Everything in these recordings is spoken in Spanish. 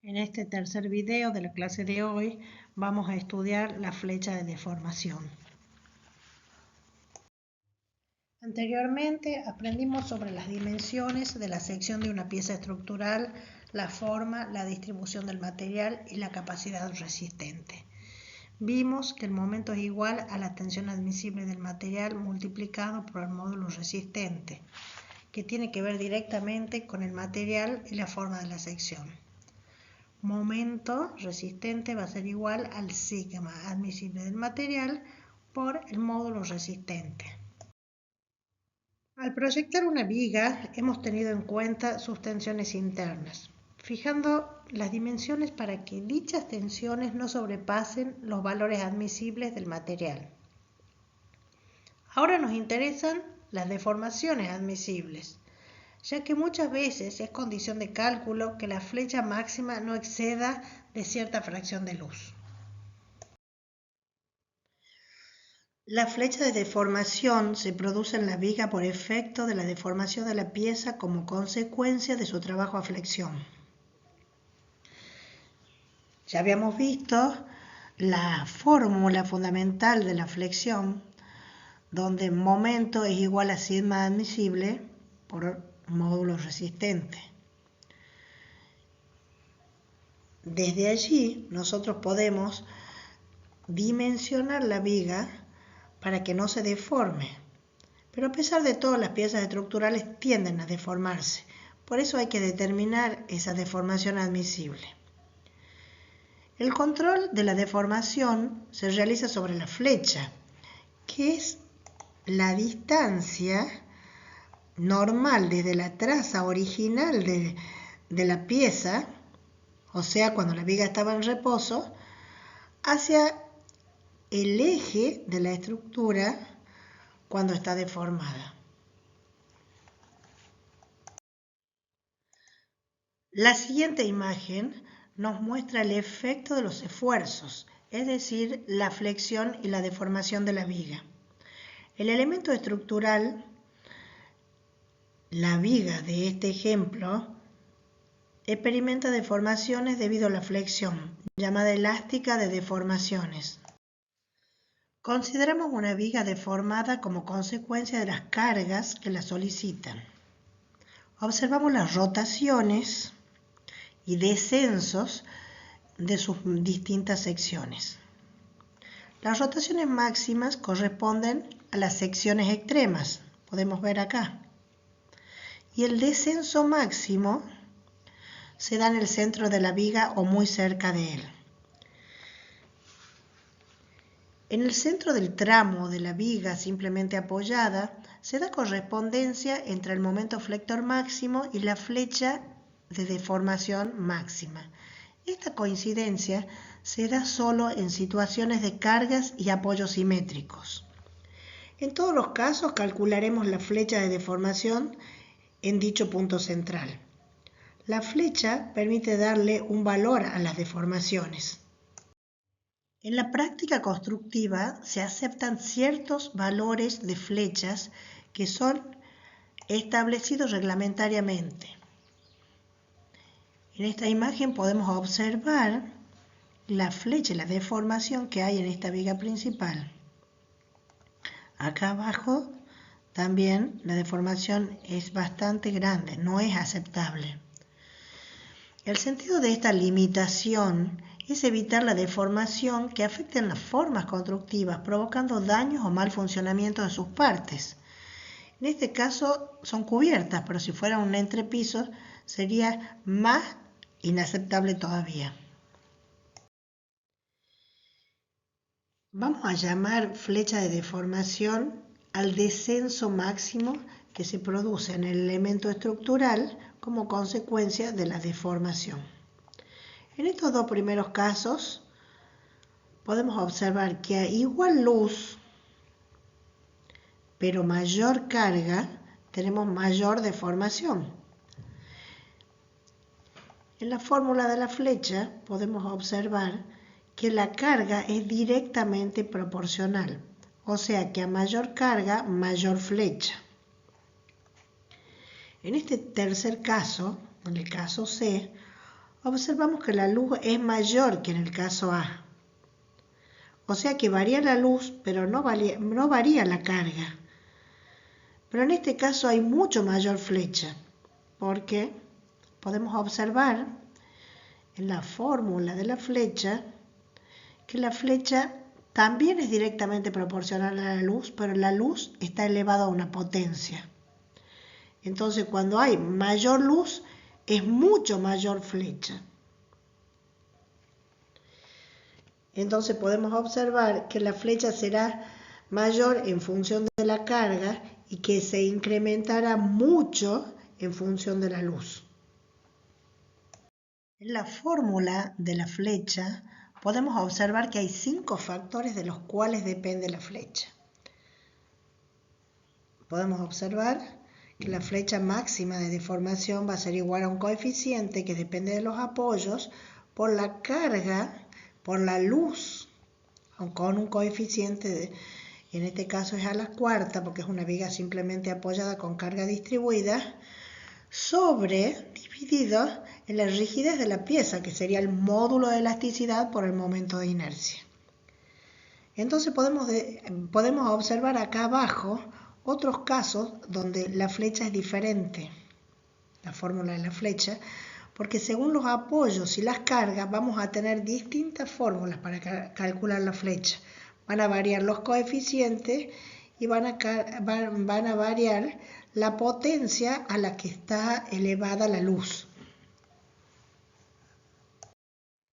En este tercer video de la clase de hoy vamos a estudiar la flecha de deformación. Anteriormente aprendimos sobre las dimensiones de la sección de una pieza estructural, la forma, la distribución del material y la capacidad resistente. Vimos que el momento es igual a la tensión admisible del material multiplicado por el módulo resistente, que tiene que ver directamente con el material y la forma de la sección. Momento resistente va a ser igual al sigma admisible del material por el módulo resistente. Al proyectar una viga hemos tenido en cuenta sus tensiones internas, fijando las dimensiones para que dichas tensiones no sobrepasen los valores admisibles del material. Ahora nos interesan las deformaciones admisibles, ya que muchas veces es condición de cálculo que la flecha máxima no exceda de cierta fracción de luz. La flecha de deformación se produce en la viga por efecto de la deformación de la pieza como consecuencia de su trabajo a flexión. Ya habíamos visto la fórmula fundamental de la flexión, donde momento es igual a sigma admisible por módulo resistente. Desde allí nosotros podemos dimensionar la viga para que no se deforme. Pero a pesar de todo, las piezas estructurales tienden a deformarse. Por eso hay que determinar esa deformación admisible. El control de la deformación se realiza sobre la flecha, que es la distancia normal desde la traza original de la pieza, o sea, cuando la viga estaba en reposo, hacia el eje de la estructura cuando está deformada. La siguiente imagen nos muestra el efecto de los esfuerzos, es decir, la flexión y la deformación de la viga. El elemento estructural, la viga de este ejemplo, experimenta deformaciones debido a la flexión, llamada elástica de deformaciones. Consideramos una viga deformada como consecuencia de las cargas que la solicitan. Observamos las rotaciones y descensos de sus distintas secciones. Las rotaciones máximas corresponden a las secciones extremas, podemos ver acá. Y el descenso máximo se da en el centro de la viga o muy cerca de él. En el centro del tramo de la viga simplemente apoyada se da correspondencia entre el momento flector máximo y la flecha de deformación máxima. Esta coincidencia se da solo en situaciones de cargas y apoyos simétricos. En todos los casos calcularemos la flecha de deformación en dicho punto central. La flecha permite darle un valor a las deformaciones. En la práctica constructiva se aceptan ciertos valores de flechas que son establecidos reglamentariamente. En esta imagen podemos observar la flecha y la deformación que hay en esta viga principal. Acá abajo también la deformación es bastante grande, no es aceptable. El sentido de esta limitación es evitar la deformación que afecte en las formas constructivas, provocando daños o mal funcionamiento de sus partes. En este caso son cubiertas, pero si fuera un entrepiso sería más inaceptable todavía. Vamos a llamar flecha de deformación al descenso máximo que se produce en el elemento estructural como consecuencia de la deformación. En estos dos primeros casos podemos observar que a igual luz, pero mayor carga, tenemos mayor deformación. En la fórmula de la flecha podemos observar que la carga es directamente proporcional, o sea que a mayor carga, mayor flecha. En este tercer caso, en el caso C, observamos que la luz es mayor que en el caso A. O sea que varía la luz, pero no varía la carga. Pero en este caso hay mucho mayor flecha, porque podemos observar en la fórmula de la flecha que la flecha también es directamente proporcional a la luz, pero la luz está elevada a una potencia. Entonces, cuando hay mayor luz, es mucho mayor flecha. Entonces podemos observar que la flecha será mayor en función de la carga y que se incrementará mucho en función de la luz. En la fórmula de la flecha podemos observar que hay 5 factores de los cuales depende la flecha. Podemos observar que la flecha máxima de deformación va a ser igual a un coeficiente que depende de los apoyos por la carga, por la luz, con un coeficiente, en este caso es a la cuarta, porque es una viga simplemente apoyada con carga distribuida, dividido en la rigidez de la pieza, que sería el módulo de elasticidad por el momento de inercia. Entonces podemos observar acá abajo otros casos donde la flecha es diferente, la fórmula de la flecha, porque según los apoyos y las cargas vamos a tener distintas fórmulas para calcular la flecha. Van a variar los coeficientes y van a variar la potencia a la que está elevada la luz.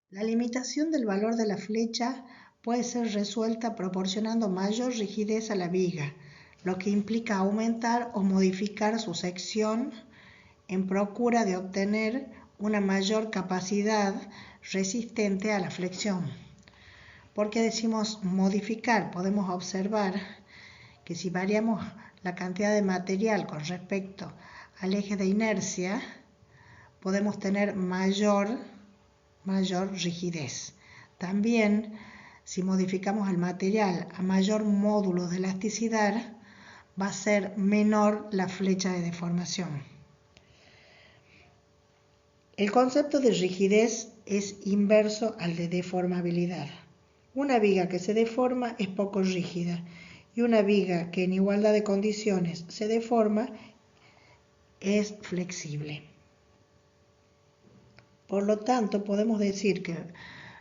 La limitación del valor de la flecha puede ser resuelta proporcionando mayor rigidez a la viga, lo que implica aumentar o modificar su sección en procura de obtener una mayor capacidad resistente a la flexión. ¿Por qué decimos modificar? Podemos observar que si variamos la cantidad de material con respecto al eje de inercia, podemos tener mayor rigidez. También, si modificamos el material a mayor módulo de elasticidad, va a ser menor la flecha de deformación. El concepto de rigidez es inverso al de deformabilidad. Una viga que se deforma es poco rígida y una viga que en igualdad de condiciones se deforma es flexible. Por lo tanto, podemos decir que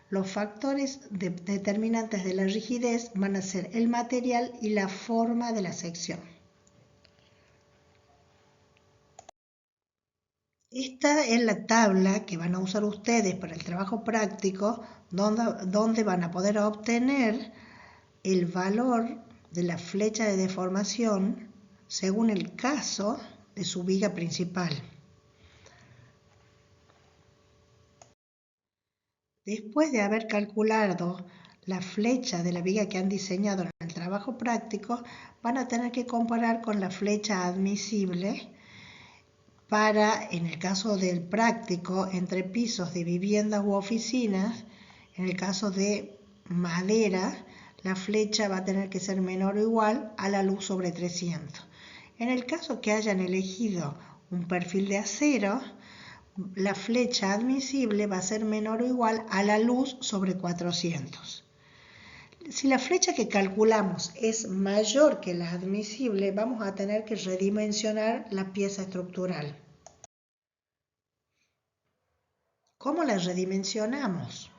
los factores determinantes de la rigidez van a ser el material y la forma de la sección. Esta es la tabla que van a usar ustedes para el trabajo práctico, donde van a poder obtener el valor de la flecha de deformación según el caso de su viga principal. Después de haber calculado la flecha de la viga que han diseñado en el trabajo práctico, van a tener que comparar con la flecha admisible para, en el caso del práctico, entre pisos de viviendas u oficinas. En el caso de madera, la flecha va a tener que ser menor o igual a la luz sobre 300. En el caso que hayan elegido un perfil de acero, la flecha admisible va a ser menor o igual a la luz sobre 400. Si la flecha que calculamos es mayor que la admisible, vamos a tener que redimensionar la pieza estructural. ¿Cómo la redimensionamos?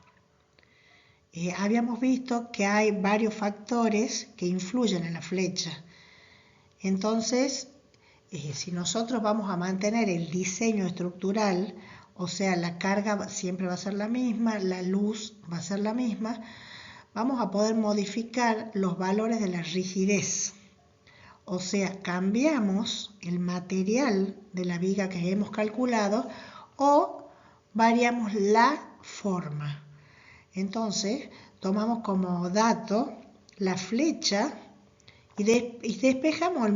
Habíamos visto que hay varios factores que influyen en la flecha. Entonces, si nosotros vamos a mantener el diseño estructural, o sea, la carga siempre va a ser la misma, la luz va a ser la misma, vamos a poder modificar los valores de la rigidez. O sea, cambiamos el material de la viga que hemos calculado o variamos la forma. Entonces, tomamos como dato la flecha y despejamos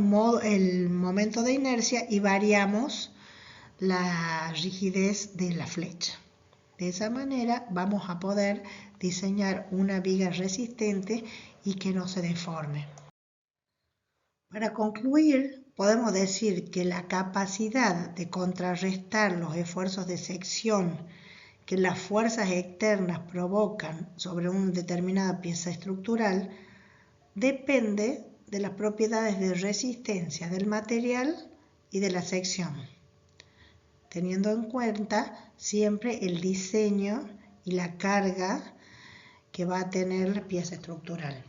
el momento de inercia y variamos la rigidez de la flecha. De esa manera vamos a poder diseñar una viga resistente y que no se deforme. Para concluir, podemos decir que la capacidad de contrarrestar los esfuerzos de sección que las fuerzas externas provocan sobre una determinada pieza estructural depende de las propiedades de resistencia del material y de la sección, teniendo en cuenta siempre el diseño y la carga que va a tener la pieza estructural.